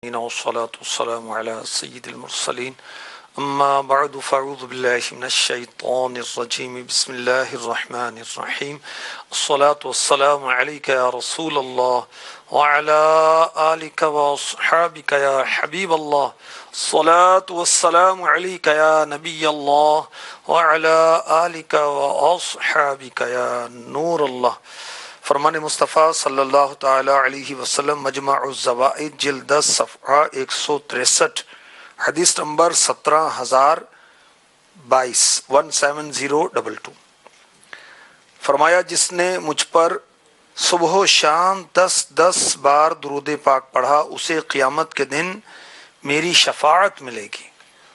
والصلاة والسلام على سيد المرسلين أما بعد فأعوذ بالله من الشيطان الرجيم بسم الله الرحمن الرحيم الصلاة والسلام عليك يا رسول الله وعلى آلك وأصحابك يا حبيب الله الصلاة والسلام عليك يا نبي الله وعلى آلك وأصحابك يا نور الله. فرمان مصطفیٰ صلی اللہ تعالی علیہ وسلم مجمع الزوائد جلد 10 صفحہ 163 حدیث نمبر 17022 فرمایا جس نے مجھ پر صبح و شام 10 بار درود پاک پڑھا اسے قیامت کے دن میری شفاعت ملے گی.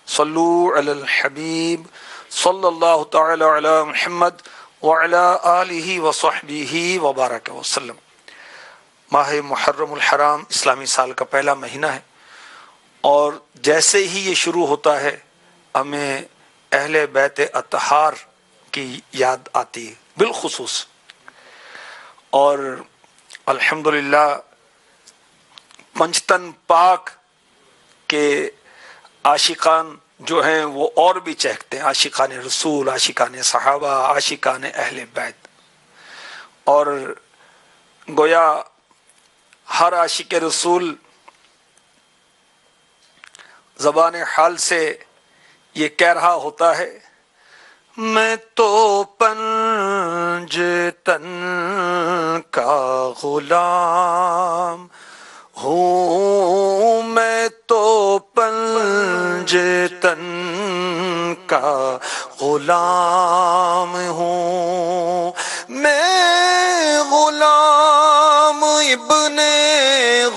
صلو علی الحبیب صلی اللہ تعالی علی محمد وعلی آلہ وصحبہ وبارک وسلم. ماہ محرم الحرام اسلامی سال کا پہلا مہینہ ہے اور جیسے ہی یہ شروع ہوتا ہے ہمیں اہل بیت اطہار کی یاد آتی ہے بالخصوص. اور الحمدللہ پنجتن پاک کے عاشقان جو ہیں وہ اور بھی چہکتے ہیں، عاشقان رسول، عاشقان صحابہ، عاشقان اہل بیت. اور گویا ہر عاشق رسول زبان حال سے یہ کہہ رہا ہوتا ہے میں تو پنجتن کا غلام ہوں، میں تو پنجتن کا غلام ہوں، میں غلام ابن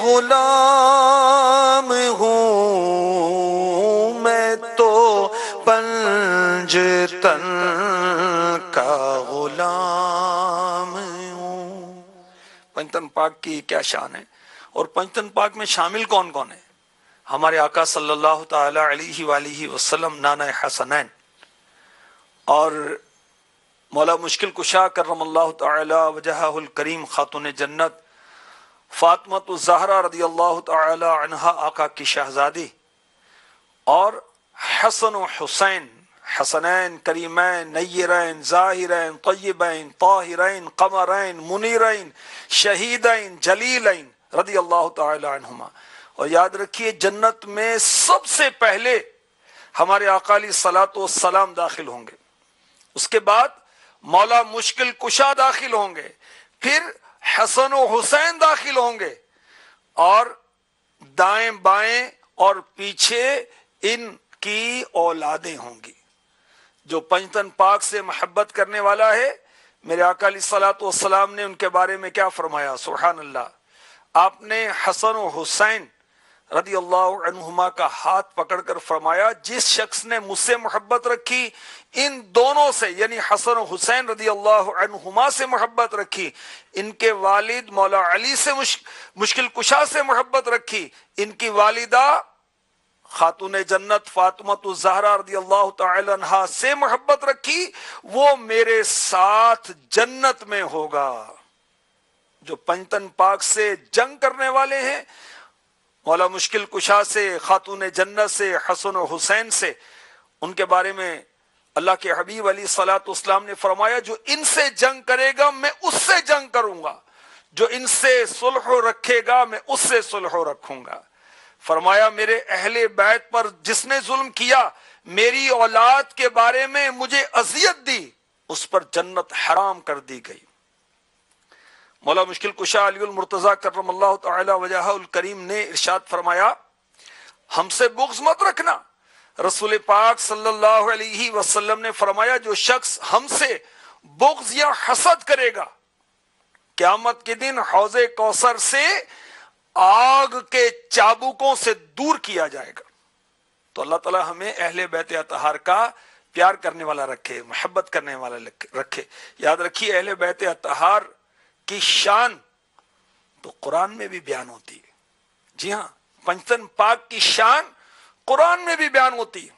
غلام ہوں، میں تو پنجتن کا غلام ہوں. پنجتن پاک کی کیا شان ہے اور پنجتن پاک میں شامل کون کون ہے؟ ہمارے آقا صلی اللہ تعالی علیہ وآلہ وسلم نانا حسنین اور مولا مشکل کشا کرم اللہ تعالی وجہہ الکریم خاتون جنت فاطمہ الزہرا رضی اللہ تعالی عنہا آقا کی شہزادی اور حسن و حسین، حسنین کریمین نیرین ظاہرین طیبین طاہرین قمرین منیرین شہیدین جلیلین رضی اللہ تعالی عنہما. اور یاد رکھیے جنت میں سب سے پہلے ہمارے آقا علیہ الصلوۃ والسلام داخل ہوں گے، اس کے بعد مولا مشکل کشا داخل ہوں گے، پھر حسن و حسین داخل ہوں گے اور دائیں بائیں اور پیچھے ان کی اولادیں ہوں گی. جو پنجتن پاک سے محبت کرنے والا ہے میرے آقا علیہ الصلوۃ والسلام نے ان کے بارے میں کیا فرمایا؟ سبحان اللہ. آپ نے حسن و حسین رضی اللہ عنہما کا ہاتھ پکڑ کر فرمایا جس شخص نے مجھ سے محبت رکھی ان دونوں سے، یعنی حسن و حسین رضی اللہ عنہما سے محبت رکھی، ان کے والد مولا علی سے مشکل کشا سے محبت رکھی، ان کی والدہ خاتون جنت فاطمہ الزہرا رضی اللہ تعالی عنہا سے محبت رکھی، وہ میرے ساتھ جنت میں ہوگا. جو پنجتن پاک سے جنگ کرنے والے ہیں مولا مشکل کشا سے، خاتون جنت سے، حسن و حسین سے، ان کے بارے میں اللہ کے حبیب علیہ الصلوۃ والسلام نے فرمایا جو ان سے جنگ کرے گا میں اس سے جنگ کروں گا، جو ان سے صلح رکھے گا میں اس سے صلح رکھوں گا. فرمایا میرے اہل بیت پر جس نے ظلم کیا، میری اولاد کے بارے میں مجھے اذیت دی، اس پر جنت حرام کر دی گئی. مولا مشکل کشا علی المرتضی کرم اللہ تعالی وجہہ الکریم نے ارشاد فرمایا ہم سے بغض مت رکھنا. رسول پاک صلی اللہ علیہ وسلم نے فرمایا جو شخص ہم سے بغض یا حسد کرے گا قیامت کے دن حوض کوثر سے آگ کے چابکوں سے دور کیا جائے گا. تو اللہ تعالی ہمیں اہل بیت اطہار کا پیار کرنے والا رکھے، محبت کرنے والا رکھے. یاد رکھیے اہل بیت اطہار کی شان تو قرآن میں بھی بیان ہوتی ہے. جی ہاں، پنجتن پاک کی شان قرآن میں بھی بیان ہوتی ہے.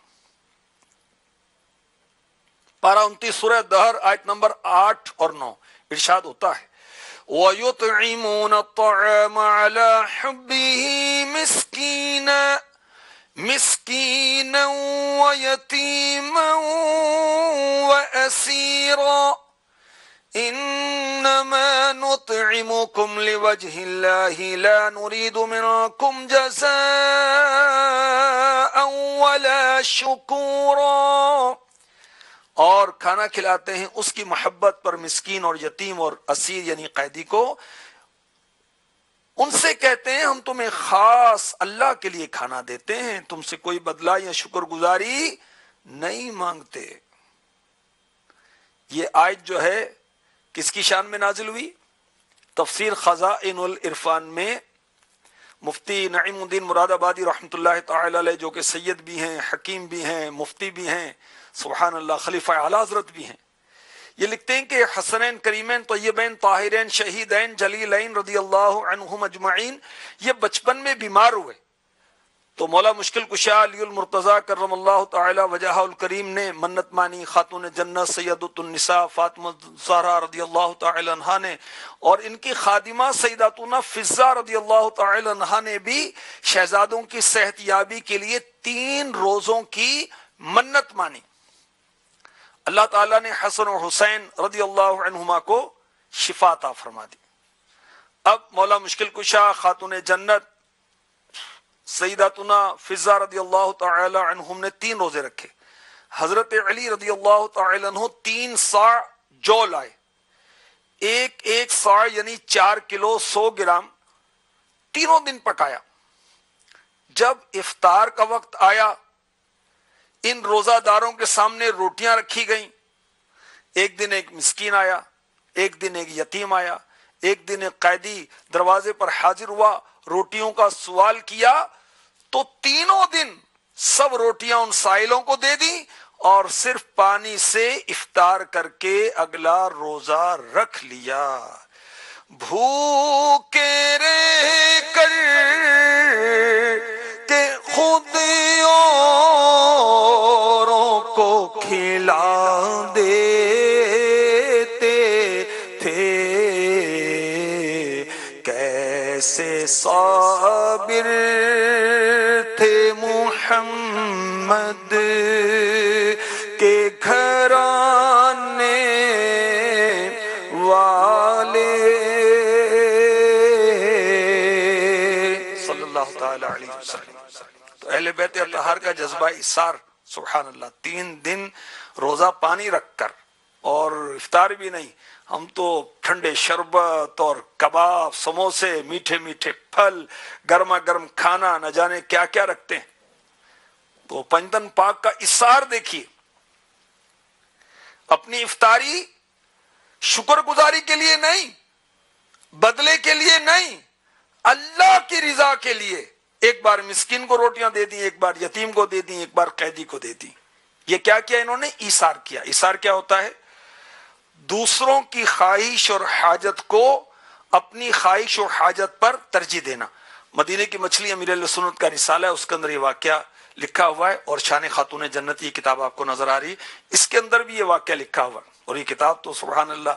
پارہ 29 سورہ دہر آیت نمبر 8 اور 9 ارشاد ہوتا ہے وَيُطْعِمُونَ الطَّعَامَ عَلَى حُبِّهِ مسكينا ويتيما وأسيرا إنما نطعمكم لوجه الله لا نريد منكم جزاء ولا شكورا. اور کھانا کھلاتے ہیں اس کی محبت پر مسکین اور یتیم اور اسیر یعنی قیدی کو. ان سے کہتے ہیں ہم تمہیں خاص اللہ کے لیے کھانا دیتے ہیں, تم سے کوئی بدلہ یا شکر گزاری نہیں مانگتے. یہ آیت جو ہے کس کی شان میں نازل ہوئی؟ تفسیر خزائن العرفان میں مفتی نعیم الدین مراد آبادی رحمۃ اللہ تعالی علیہ, جو کہ سید بھی ہیں, حکیم بھی ہیں, مفتی بھی ہیں, سبحان اللہ, خلیفہ اعلیٰ حضرت بھی ہیں, یہ لکھتے ہیں کہ حسنین کریمین طیبین طاہرین شہیدین جلیلین رضی اللہ عنہم اجمعین یہ بچپن میں بیمار ہوئے تو مولا مشکل کشا علی المرتضیٰ کرم اللہ تعالی وجہہ الکریم نے منت مانی. خاتون جنت سیدۃ النساء فاطمہ زہرا رضی اللہ تعالی عنہا نے اور ان کی خادمہ سیداتنا فضہ رضی اللہ تعالی عنہا نے بھی شہزادوں کی صحت یابی کے لیے 3 روزوں کی منت مانی. اللہ تعالیٰ نے حسن و حسین رضی اللہ عنہما کو شفا عطا فرما دی. اب مولا مشکل کشا خاتون جنت سیداتنا فضہ رضی اللہ تعالی عنہم نے 3 روزے رکھے. حضرت علی رضی اللہ تعالی عنہ 3 صاع جو لائے, ایک صاع یعنی 4 کلو 100 گرام, تینوں دن پکایا. جب افطار کا وقت آیا ان روزہ داروں کے سامنے روٹیاں رکھی گئیں. ایک دن ایک مسکین آیا, ایک دن ایک یتیم آیا, ایک دن ایک قیدی دروازے پر حاضر ہوا, روٹیوں کا سوال کیا تو تینوں دن سب روٹیاں ان سائلوں کو دے دی اور صرف پانی سے افطار کر کے اگلا روزہ رکھ لیا. بھوکے رہ کر کہ خود اوروں کو کھلا دیتے تھے, کیسے صابر تھے محمد کے گھرانے والے صلی اللہ تعالی علیہ وسلم. تو اہل بیت اطہار کا جذبہ اثار, سبحان اللہ, 3 دن روزہ پانی رکھ کر اور افطار بھی نہیں, ہم تو ٹھنڈے شربت اور کباب, سموسے, میٹھے میٹھے پھل, گرما گرم کھانا, نہ جانے کیا کیا رکھتے ہیں. تو پنجتن پاک کا اثار دیکھیے. اپنی افطاری شکر گزاری کے لیے نہیں, بدلے کے لیے نہیں, اللہ کی رضا کے لیے. ایک بار مسکین کو روٹیاں دے دی, ایک بار یتیم کو دے دی, ایک بار قیدی کو دے دی. یہ کیا کیا انہوں نے؟ ایثار کیا. ایثار کیا ہوتا ہے؟ دوسروں کی خواہش اور حاجت کو اپنی خواہش اور حاجت پر ترجیح دینا. مدینے کی مچھلی امیر اہل سنت کا رسالہ ہے, اس کے اندر یہ واقعہ لکھا ہوا ہے, اور شان خاتون جنت یہ کتاب آپ کو نظر آ رہی, اس کے اندر بھی یہ واقعہ لکھا ہوا ہے. اور یہ کتاب تو سبحان اللہ,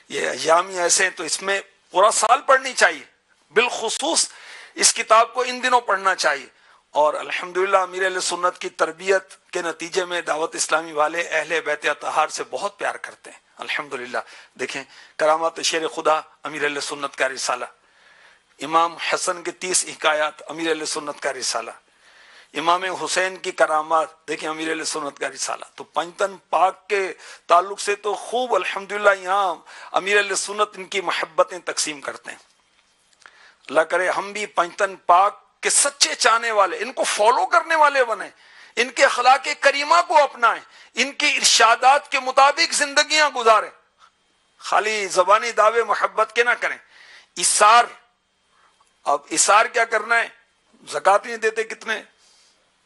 یہ ایام ہی ایسے ہیں تو اس میں پورا سال پڑھنی چاہیے, بالخصوص اس کتاب کو ان دنوں پڑھنا چاہیے. اور الحمدللہ امیر اہل سنت کی تربیت کے نتیجے میں دعوت اسلامی والے اہل بیت اطہار سے بہت پیار کرتے ہیں الحمدللہ. دیکھیں کرامات شیر خدا امیر اہل سنت کا رسالہ, امام حسن کے 30 حکایات امیر اہل سنت کا رسالہ, امام حسین کی کرامات دیکھیں امیر اہل سنت کا رسالہ. تو پنجتن پاک کے تعلق سے تو خوب الحمدللہ یہاں امیر اہل سنت ان کی محبتیں تقسیم کرتے ہیں. اللہ کرے ہم بھی پنجتن پاک کے سچے چاہنے والے, ان کو فالو کرنے والے بنیں, ان کے اخلاق کریمہ کو اپنائیں, ان کے ارشادات کے مطابق زندگیاں گزاریں, خالی زبانی دعوے محبت کے نہ کریں. اثار, اب اثار کیا کرنا ہے؟ زکوٰۃ نہیں دیتے کتنے,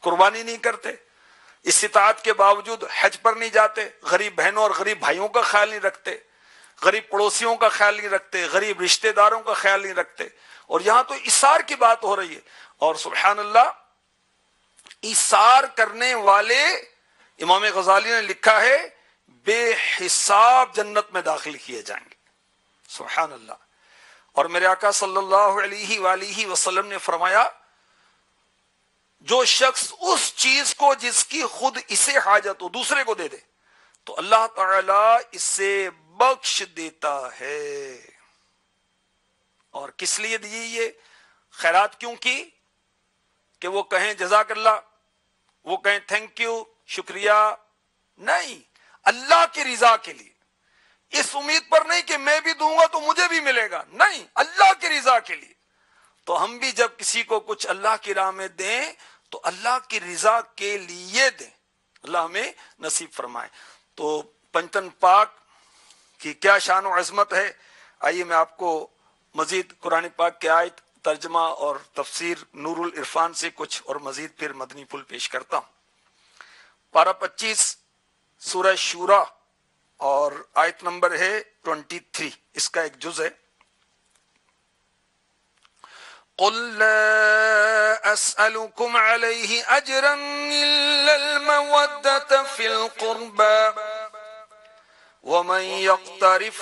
قربانی نہیں کرتے, استطاعت کے باوجود حج پر نہیں جاتے, غریب بہنوں اور غریب بھائیوں کا خیال نہیں رکھتے, غریب پڑوسیوں کا خیال نہیں رکھتے, غریب رشتہ داروں کا خیال نہیں رکھتے. اور یہاں تو اثار کی بات ہو رہی ہے. اور سبحان اللہ, اثار کرنے والے امام غزالی نے لکھا ہے بے حساب جنت میں داخل کیے جائیں گے. سبحان اللہ. اور میرے آقا صلی اللہ علیہ وآلہ وسلم نے فرمایا جو شخص اس چیز کو جس کی خود اسے حاجت ہو دوسرے کو دے دے تو اللہ تعالی اسے بخش دیتا ہے۔ اور کس لیے دی یہ خیرات کیوں کی؟ کہ وہ کہیں جزاک اللہ، وہ کہیں تھینک یو، شکریہ، نہیں، اللہ کی رضا کے لیے، اس امید پر نہیں کہ میں بھی دوں گا تو مجھے بھی ملے گا، نہیں، اللہ کی رضا کے لیے۔ تو ہم بھی جب کسی کو کچھ اللہ کی راہ میں دیں تو اللہ کی رضا کے لیے دیں، اللہ ہمیں نصیب فرمائے۔ تو پنجتن پاک کی کیا شان و عظمت ہے، آئیے میں آپ کو مزید قرآن پاک کے آیت ترجمہ اور تفسیر نور العرفان سے کچھ اور مزید پھر مدنی پھول پیش کرتا ہوں۔ پارہ 25 سورہ شورا اور آیت نمبر ہے 23، اس کا ایک جز ہے۔ قل لا اسألكم عليه اجرا الا المودة في القربى ومن يقترف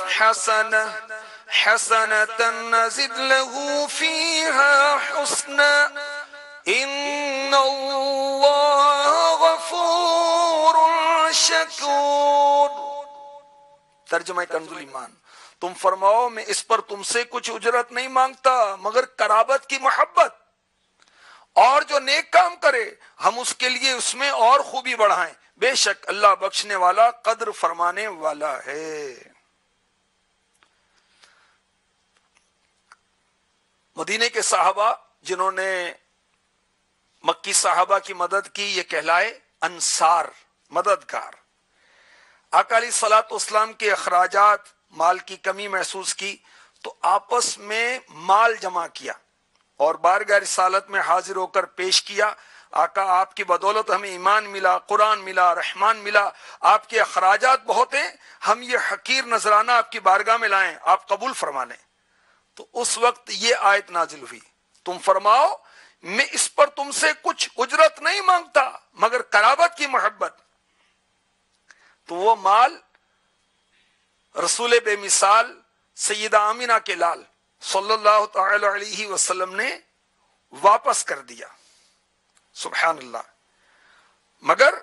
حسنة نزد له فيها حسنا ان الله غفور شکور۔ ترجمہ کنز الایمان، تم فرماؤ میں اس پر تم سے کچھ اجرت نہیں مانگتا مگر قرابت کی محبت، اور جو نیک کام کرے ہم اس کے لیے اس میں اور خوبی بڑھائیں، بے شک اللہ بخشنے والا قدر فرمانے والا ہے۔ مدینے کے صحابہ جنہوں نے مکی صحابہ کی مدد کی یہ کہلائے انصار، مددگار۔ آقا علیہ الصلوۃ والسلام کے اخراجات، مال کی کمی محسوس کی تو آپس میں مال جمع کیا اور بارگاہ رسالت میں حاضر ہو کر پیش کیا، آقا آپ کی بدولت ہمیں ایمان ملا، قرآن ملا، رحمان ملا، آپ کے اخراجات بہت ہیں، ہم یہ حقیر نذرانہ آپ کی بارگاہ میں لائیں، آپ قبول فرما لیں۔ تو اس وقت یہ آیت نازل ہوئی، تم فرماؤ میں اس پر تم سے کچھ اجرت نہیں مانگتا مگر قرابت کی محبت۔ تو وہ مال رسول بے مثال سیدہ آمینہ کے لال صلی اللہ تعالی علیہ وسلم نے واپس کر دیا، سبحان اللہ۔ مگر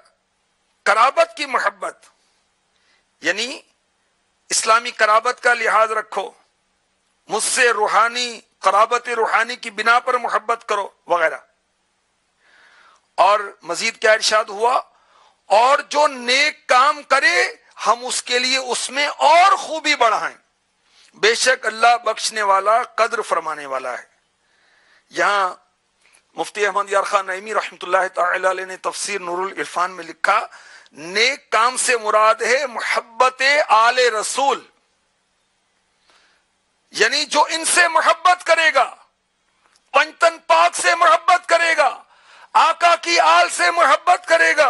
قرابت کی محبت یعنی اسلامی قرابت کا لحاظ رکھو، مجھ سے روحانی قرابت روحانی کی بنا پر محبت کرو وغیرہ۔ اور مزید کیا ارشاد ہوا، اور جو نیک کام کرے ہم اس کے لیے اس میں اور خوبی بڑھائیں، بے شک اللہ بخشنے والا قدر فرمانے والا ہے۔ یہاں مفتی احمد یار خان نعیمی رحمۃ اللہ تعالی علیہ نے تفسیر نور العرفان میں لکھا، نیک کام سے مراد ہے محبت آل رسول، یعنی جو ان سے محبت کرے گا، پنجتن پاک سے محبت کرے گا، آقا کی آل سے محبت کرے گا،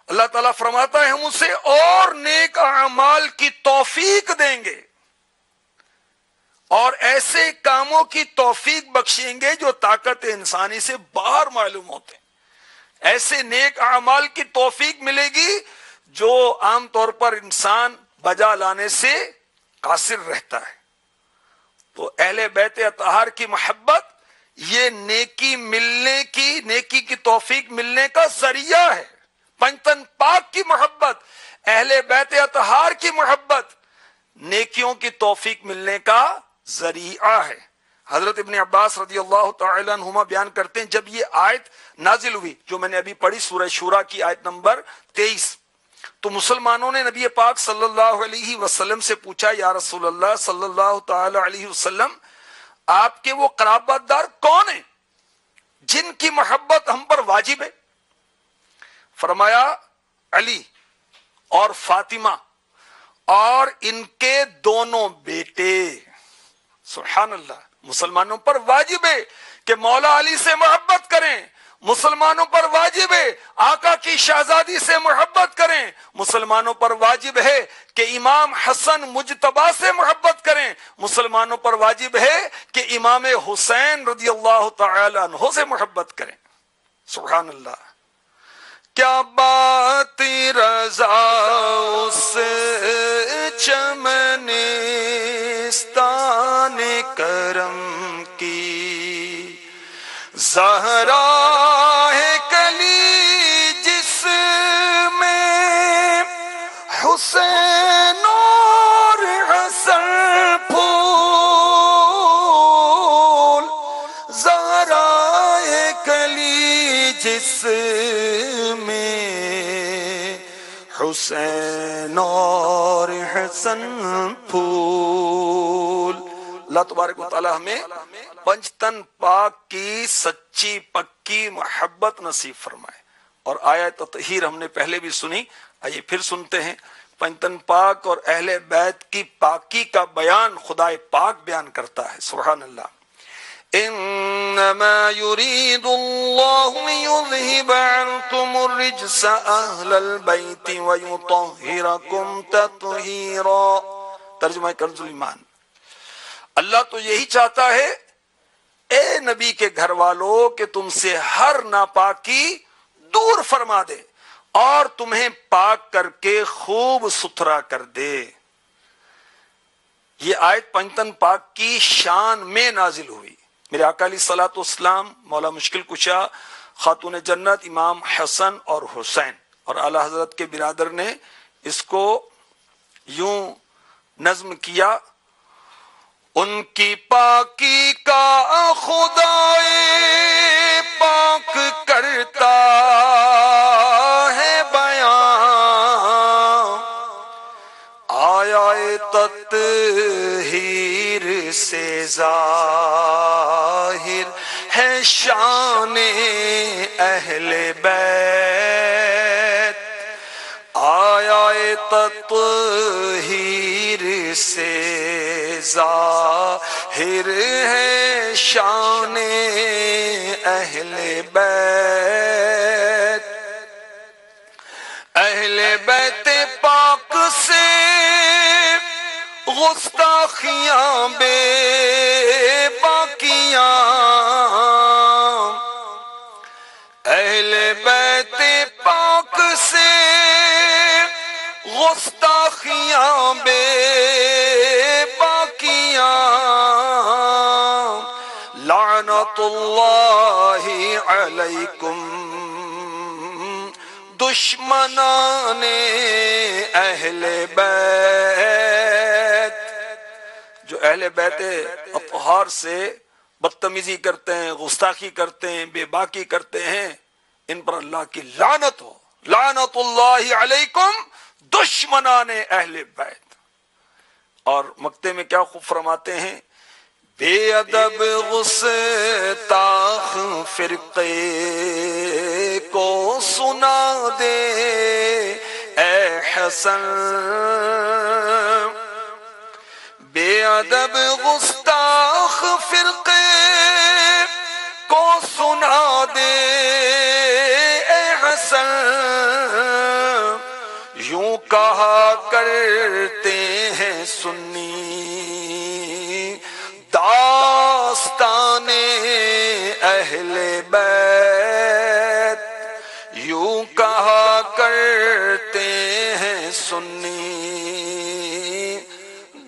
اللہ تعالیٰ فرماتا ہے ہم اسے اور نیک اعمال کی توفیق دیں گے اور ایسے کاموں کی توفیق بخشیں گے جو طاقت انسانی سے باہر معلوم ہوتے ہیں۔ ایسے نیک اعمال کی توفیق ملے گی جو عام طور پر انسان بجا لانے سے قاصر رہتا ہے۔ تو اہل بیت اطہار کی محبت یہ نیکی ملنے کی، نیکی کی توفیق ملنے کا ذریعہ ہے۔ پنجتن پاک کی محبت، اہل بیت اطہار کی محبت نیکیوں کی توفیق ملنے کا ذریعہ ہے۔ حضرت ابن عباس رضی اللہ تعالی عنہما بیان کرتے ہیں جب یہ آیت نازل ہوئی جو میں نے ابھی پڑھی سورہ شورا کی آیت نمبر 23، تو مسلمانوں نے نبی پاک صلی اللہ علیہ وسلم سے پوچھا، یا رسول اللہ صلی اللہ تعالی علیہ وسلم آپ کے وہ قرابت دار کون ہیں جن کی محبت ہم پر واجب ہے؟ فرمایا علی اور فاطمہ اور ان کے دونوں بیٹے۔ سبحان اللہ، مسلمانوں پر واجب ہے کہ مولا علی سے محبت کریں، مسلمانوں پر واجب ہے آقا کی شہزادی سے محبت کریں، مسلمانوں پر واجب ہے کہ امام حسن مجتبی سے محبت کریں، مسلمانوں پر واجب ہے کہ امام حسین رضی اللہ تعالی عنہ سے محبت کریں۔ سبحان اللہ، کیا بات رضا اس چمنستان کرم کی، زہرا ہے کلی جس میں حسین اور حسن پھول، زہرا ہے کلی جس میں حسین اور حسن پھول۔ اللہ تبارک و تعالی ہمیں پنجتن پاک کی سچی پکی محبت نصیب فرمائے۔ اور آیت تطہیر ہم نے پہلے بھی سنی، آئیے پھر سنتے ہیں۔ پنجتن پاک اور اہل بیت کی پاکی کا بیان خدا پاک بیان کرتا ہے، سبحان اللہ۔ انما يريد الله ليذهب عنكم الرجس اهل البيت ويطهركم تطهيرا۔ ترجمہ کنز ایمان۔ اللہ تو یہی چاہتا ہے اے نبی کے گھر والوں کہ تم سے ہر ناپاکی دور فرما دے اور تمہیں پاک کر کے خوب ستھرا کر دے۔ یہ آیت پنجتن پاک کی شان میں نازل ہوئی۔ میرے آقا علیہ الصلوۃ والسلام، مولا مشکل کشا، خاتون جنت امام حسن اور حسین، اور اعلی حضرت کے برادر نے اس کو یوں نظم کیا: ان کی پاکی کا خدائے پاک کرتا ہے بیان، آیا تطہیر سے ظاہر ہے شان اہل بیت، آیا تطہیر سے ظاہر ہے شان اہل بیت، اہل بیت پاک سے گستاخیاں بے باقیاں، اہل بیت پاک سے گستاخیاں بے باقیاں، لعنت اللہ علیکم دشمنان اہل بیت۔ جو اہل بیت اطہار سے بدتمیزی کرتے ہیں، گستاخی کرتے ہیں، بے باکی کرتے ہیں، ان پر اللہ کی لعنت ہو۔ لعنت اللہ علیکم دشمنان اہل بیت۔ اور مقطع میں کیا خوب فرماتے ہیں: بے ادب گستاخ فرقے کو سنا دے اے حسن، بے ادب گستاخ فرقے کو سنا دے اے حسن، یوں کہا کرتے ہیں سنی داستان اہل بیت، یوں کہا کرتے ہیں سنی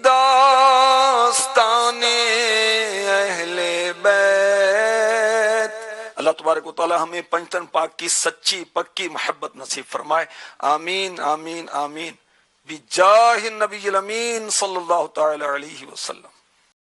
داستان اہل بیت۔ اللہ تبارک و تعالی ہمیں پنجتن پاک کی سچی پکی محبت نصیب فرمائے، آمین آمین آمین، بجاہ النبی الامین صلی اللہ تعالی علیہ وسلم۔